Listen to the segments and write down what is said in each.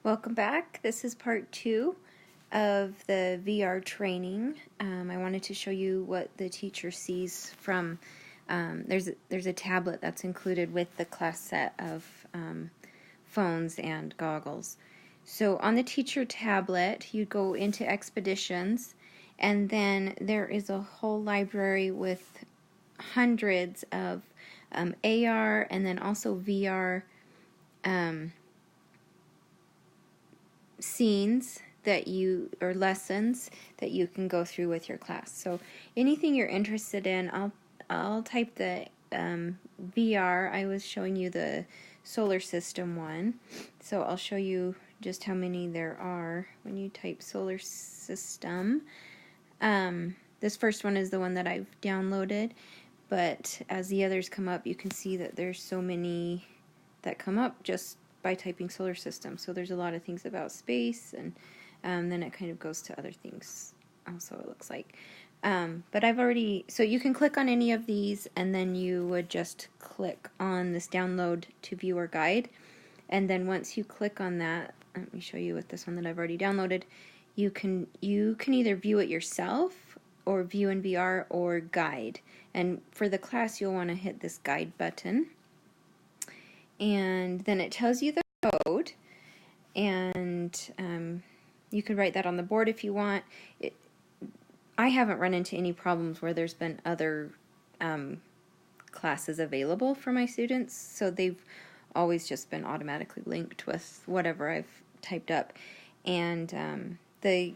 Welcome back. This is part 2 of the VR training. I wanted to show you what the teacher sees from, there's a tablet that's included with the class set of phones and goggles. So on the teacher tablet, you go into Expeditions, and then there is a whole library with hundreds of AR and then also VR scenes or lessons that you can go through with your class. So anything you're interested in, I'll type the VR. I was showing you the solar system one, so I'll show you just how many there are when you type solar system. This first one is the one that I've downloaded, but as the others come up, you can see that there's so many that come up just by typing solar system. So there's a lot of things about space, and then it kind of goes to other things also, it looks like. But so you can click on any of these, and then you would just click on this download to viewer guide. And then once you click on that, let me show you with this one that I've already downloaded, you can either view it yourself or view in VR or guide. And for the class, you'll want to hit this guide button. And then it tells you the code, and you can write that on the board if you want. I haven't run into any problems where there's been other classes available for my students, so they've always just been automatically linked with whatever I've typed up. And the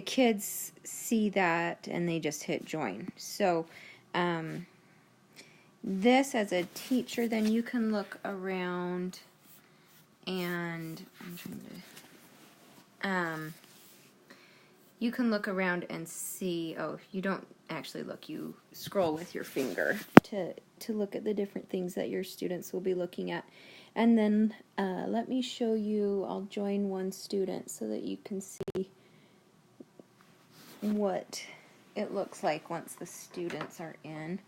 kids see that and they just hit join. So this, as a teacher, then you can look around, and you can look around and see. Oh, you don't actually look. You scroll with your finger to look at the different things that your students will be looking at. And then let me show you. I'll join one student so that you can see what it looks like once the students are in.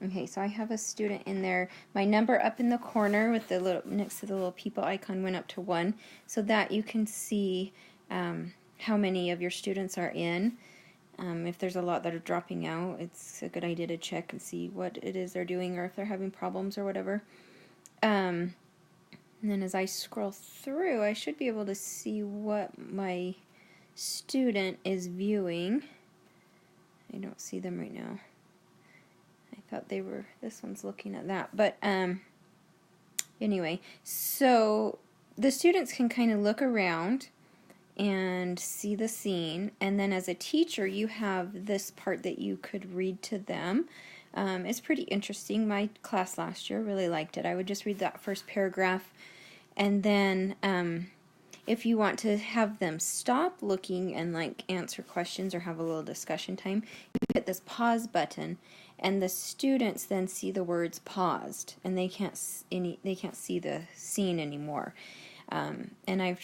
Okay, so I have a student in there. My number up in the corner with the little next to the little people icon went up to 1, so that you can see how many of your students are in. If there's a lot that are dropping out, it's a good idea to check and see what it is they're doing, or if they're having problems or whatever. And then as I scroll through, I should be able to see what my student is viewing. I don't see them right now. I thought this one's looking at that. But anyway, so the students can kind of look around and see the scene, and then as a teacher you have this part that you could read to them. It's pretty interesting. My class last year really liked it. I would just read that first paragraph, and then if you want to have them stop looking and like answer questions or have a little discussion time, you hit this pause button, and the students then see the words paused, and they can't see the scene anymore. And I've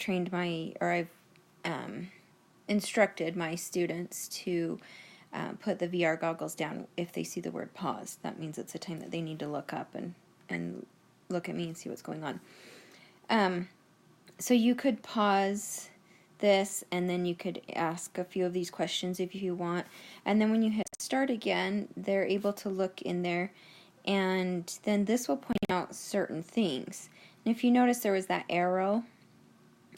instructed my students to put the VR goggles down if they see the word pause. That means it's a time that they need to look up and look at me and see what's going on. So you could pause this, and then you could ask a few of these questions if you want. And then when you hit start again, they're able to look in there, and then this will point out certain things. And if you notice, there was that arrow,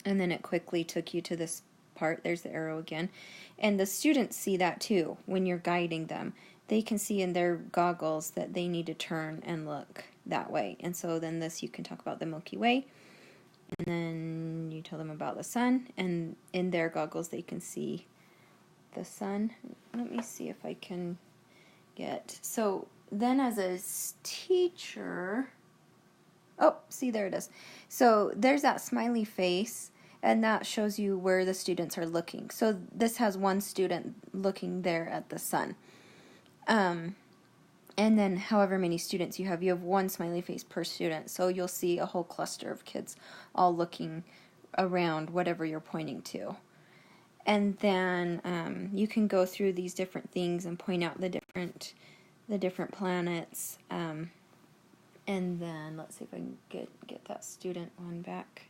and then it quickly took you to this part. There's the arrow again. And the students see that too when you're guiding them. They can see in their goggles that they need to turn and look that way. And so then you can talk about the Milky Way, and then you tell them about the sun, and in their goggles they can see the sun. Let me see if I can so then as a teacher, oh, see, there it is. So there's that smiley face, and that shows you where the students are looking. So this has one student looking there at the sun. And then however many students you have one smiley face per student. So you'll see a whole cluster of kids all looking around whatever you're pointing to. And then you can go through these different things and point out the different planets. And then let's see if I can get that student one back.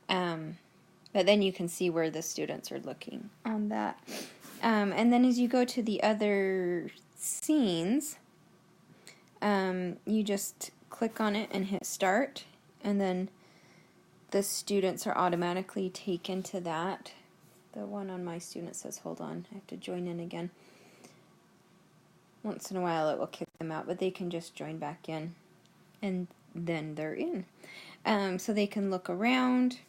But then you can see where the students are looking on that. And then as you go to the other scenes, you just click on it and hit start, and then the students are automatically taken to that. The one on my student says, hold on, I have to join in again. Once in a while it will kick them out, but they can just join back in, and then they're in. So they can look around,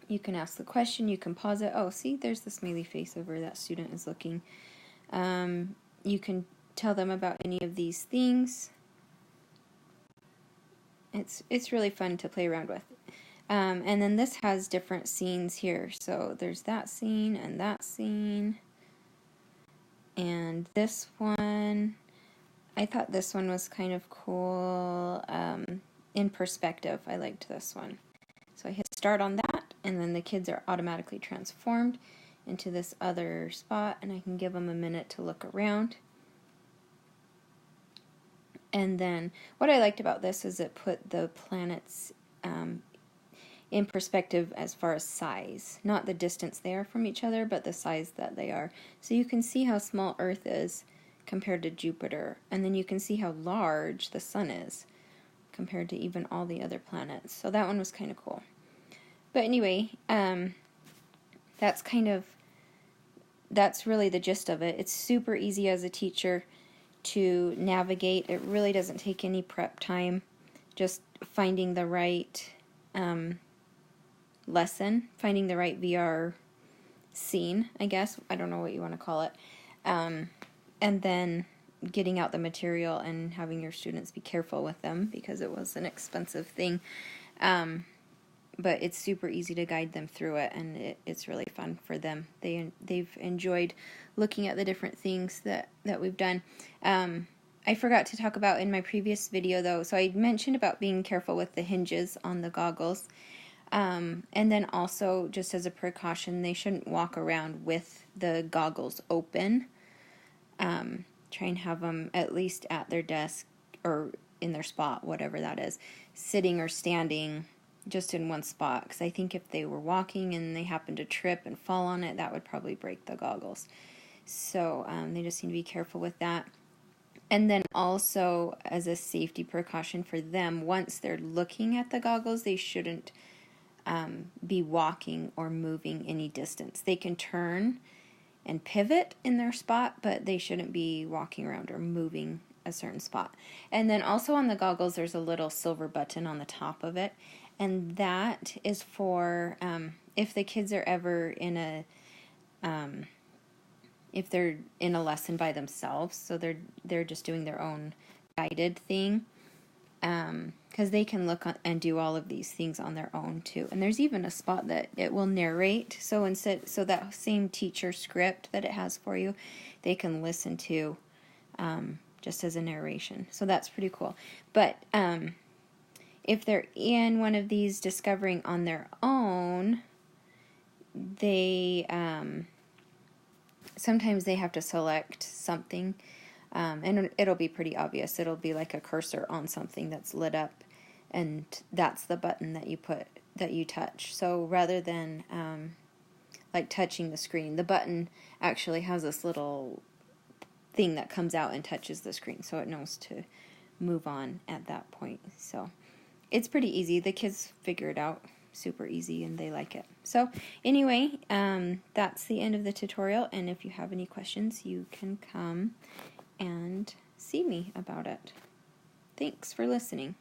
you can ask the question, you can pause it. Oh, see, there's the smiley face over that student is looking. You can tell them about any of these things. It's really fun to play around with. And then this has different scenes here. So there's that scene and that scene. And this one, I thought this one was kind of cool. In perspective, I liked this one. So I hit start on that, and then the kids are automatically transformed into this other spot, and I can give them a minute to look around. And then what I liked about this is it put the planets in perspective as far as size. Not the distance they are from each other, but the size that they are. So you can see how small Earth is compared to Jupiter. And then you can see how large the Sun is compared to even all the other planets. So that one was kind of cool. But anyway, that's really the gist of it. It's super easy as a teacher to navigate. It really doesn't take any prep time. Just finding the right lesson, finding the right VR scene, I guess. I don't know what you want to call it. And then getting out the material and having your students be careful with them, because it was an expensive thing. But it's super easy to guide them through it, and it's really fun for them. They've enjoyed looking at the different things that we've done. I forgot to talk about in my previous video, though, so I mentioned about being careful with the hinges on the goggles. And then also, just as a precaution, they shouldn't walk around with the goggles open. Try and have them at least at their desk or in their spot, whatever that is, sitting or standing just in one spot, because I think if they were walking and they happened to trip and fall on it, that would probably break the goggles. So they just need to be careful with that. And then also, as a safety precaution for them, once they're looking at the goggles, they shouldn't be walking or moving any distance. They can turn and pivot in their spot, but they shouldn't be walking around or moving a certain spot. And then also on the goggles, there's a little silver button on the top of it, and that is for if the kids are ever in a if they're in a lesson by themselves, so they're just doing their own guided thing, because they can look and do all of these things on their own too. And there's even a spot that it will narrate, so that same teacher script that it has for you, they can listen to just as a narration. So that's pretty cool. But if they're in one of these discovering on their own, they sometimes they have to select something, and it'll be pretty obvious. It'll be like a cursor on something that's lit up, and that's the button that you touch. So rather than like touching the screen, the button actually has this little thing that comes out and touches the screen, so it knows to move on at that point. So it's pretty easy. The kids figure it out super easy, and they like it. So anyway, that's the end of the tutorial, and if you have any questions, you can come and see me about it. Thanks for listening.